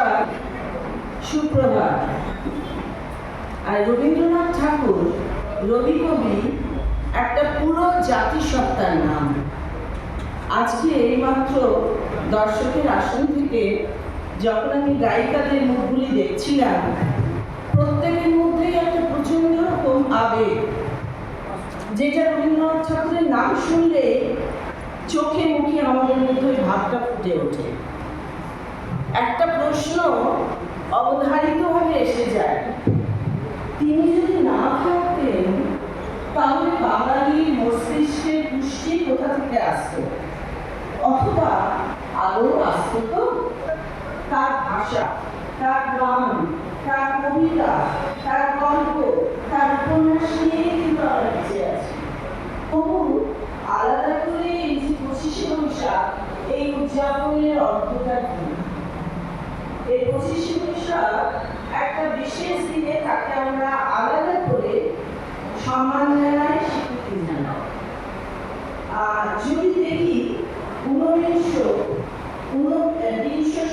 নমস্কার, সুপ্রভাত। আর রবীন্দ্রনাথ ঠাকুর রবি কবি একটা পুরো জাতিসত্তার নাম। আজকে এইমাত্র দর্শকের আসন থেকে যখন আমি গায়িকাদের মুখগুলি দেখছিলাম, প্রত্যেকের মধ্যেই একটা প্রচন্ড রকম আবেগ, যেটা রবীন্দ্রনাথ ঠাকুরের নাম শুনলে চোখে মুখে আমাদের মধ্যে ওই ভাবটা ফুটে ওঠে। একটা প্রশ্ন অবধারিতভাবে এসে যায়, তিনি যদি না থাকতেন তাহলে বাঙালির মস্তিষ্কের পুষ্টি কোথা থেকে আসতো, অথবা আলো আসতো তো? তার ভাষা, তার গান, তার কবিতা, তার গল্প, তার উপন্যাস নিয়ে কিন্তু আমরা বেঁচে আছি। তবু আলাদা করে এই যে 25শে বৈশাখ, এই উদযাপনের অর্থটা কি? এই 25শে বৈশাখ একটা বিশেষ দিনে তাকে আমরা আলাদা করে সম্মান জানাই, স্বীকৃতি জানাই। আর যদি দেখি ঊনবিংশ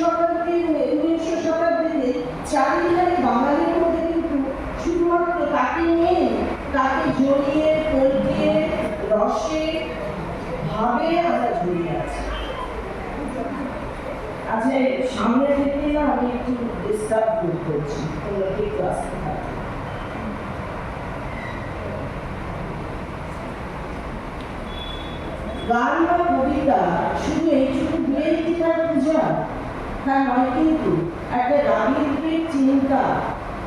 শতাব্দী এবং 21শ শতাব্দীতে চারিধারে বাঙালির মধ্যে কিন্তু শুধুমাত্র তাকে নিয়ে, তাকে জড়িয়ে পল্টিয়ে রসে ভাবে আমরা জড়িয়ে আছি। আচ্ছা, সামনে থেকে না আমি একটু ডিস্টার্ব বোধ করছি, তোমরা একটু আসতে থাকো। গান বা কবিতা শুধু এইটুকু দিয়েই কি তার পূজা? তা নয়, কিন্তু একটা রাগেন্দ্রিক চিন্তা,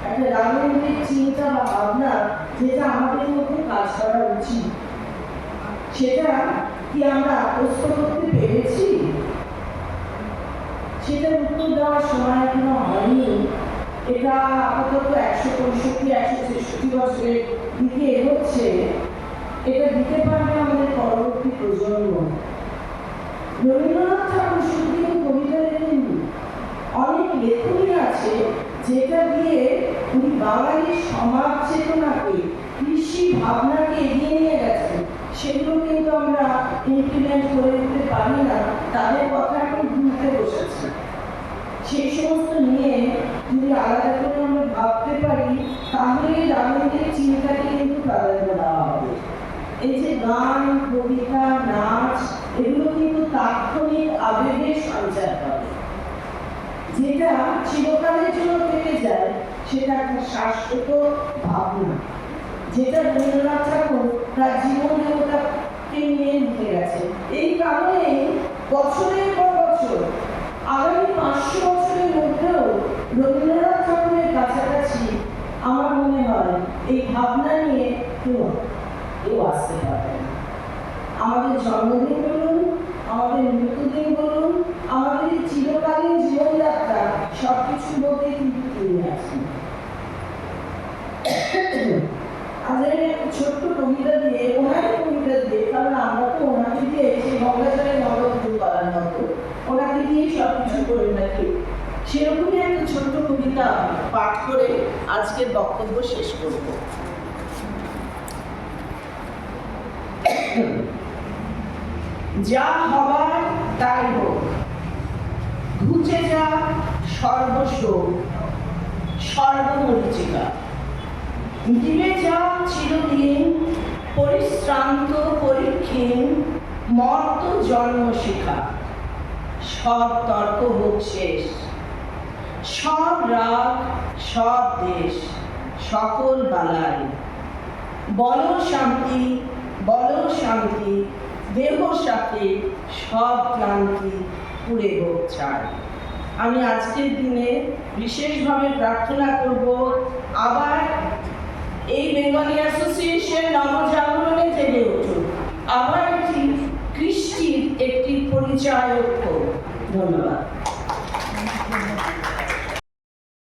একটা রাগেন্দ্রিক চিন্তা বা ভাবনা যেটা আমাদের মধ্যে কাজ করা উচিত, সেটা কি আমরা আত্মস্থ করতে পেরেছি? সেটার উত্তর দেওয়ার সময় এখনো হয়নি। এটা আপাতত 165-163 বছরের দিকে এগোচ্ছে। এটা দিতে পারবে আমাদের পরবর্তী প্রজন্ম। রবীন্দ্রনাথ ঠাকুর শুধু কিন্তু কবিতা লেখেননি, অনেক লেখনী আছে যেটা দিয়ে উনি বাঙালির সমাজ চেতনাকে, কৃষি ভাবনাকে এগিয়ে নিয়ে গেছেন। সেগুলো কিন্তু আমরা ইমপ্লিমেন্ট করে দিতে পারি না, তাদের কথা এখন ভুলতে বসেছে। সেই সমস্ত নিয়ে যদি আলাদা করে আমরা ভাবতে পারি, তাহলে রাজনৈতিক চিন্তাকে কিন্তু প্রাধান্য দেওয়া হবে। এই যে গান, কবিতা, নাচ, এগুলো কিন্তু তাৎক্ষণিক আবেগের সঞ্চার করে, যেটা চিরকালের জন্য থেকে যায়। সেটা একটা শাশ্বত ভাবনা, যেটা রবীন্দ্রনাথ ঠাকুর তার জীবনে ওটাকে নিয়ে লিখে গেছে। এই কারণে বছরের পর বছর, আগামী 500 বছরের মধ্যেও রবীন্দ্রনাথ ঠাকুরের কাছাকাছি আমার মনে হয় এই ভাবনা নিয়ে কেউ আসতে পারবে না। আমাদের জন্মদিন বলুন, আমাদের মৃত্যুদিন বলুন, আমাদের চিরকালীন জীবনযাত্রা, সবকিছুর মধ্যে কিন্তু তিনি আছেন। আজ একটা ছোট্ট কবিতা দিয়ে, ওনারই কবিতা দিয়ে, কারণ আমরা তো ওনাকে দিয়ে সেই গঙ্গাজলের নবদ্র করার মতো ওনাকে দিয়েই সবকিছু করে থাকি। সেরকমই একটা ছোট্ট কবিতা পাঠ করে আজকের বক্তব্য শেষ করব। যা হবার তাই হোক, ঘুচে যা সর্বশোক, সর্বমরীচিকা, দিবে যা চিরদিন পরিশ্রান্ত পরীক্ষীণ মর্ত জন্ম শিখা। সব তর্ক হোক শেষ, সব রাগ, সব দেশ, সকল বালাই, বল শান্তি, বল শান্তি, দেহ সাথে সব ক্লান্তি পুড়ে হোক ছাড়। আমি আজকের দিনে বিশেষভাবে প্রার্থনা করব, আবার এই বেঙ্গলি অ্যাসোসিয়েশন নবজাগরণে জেগে উঠুক, আবার একটি কৃষ্টির একটি পরিচয় হোক। ধন্যবাদ।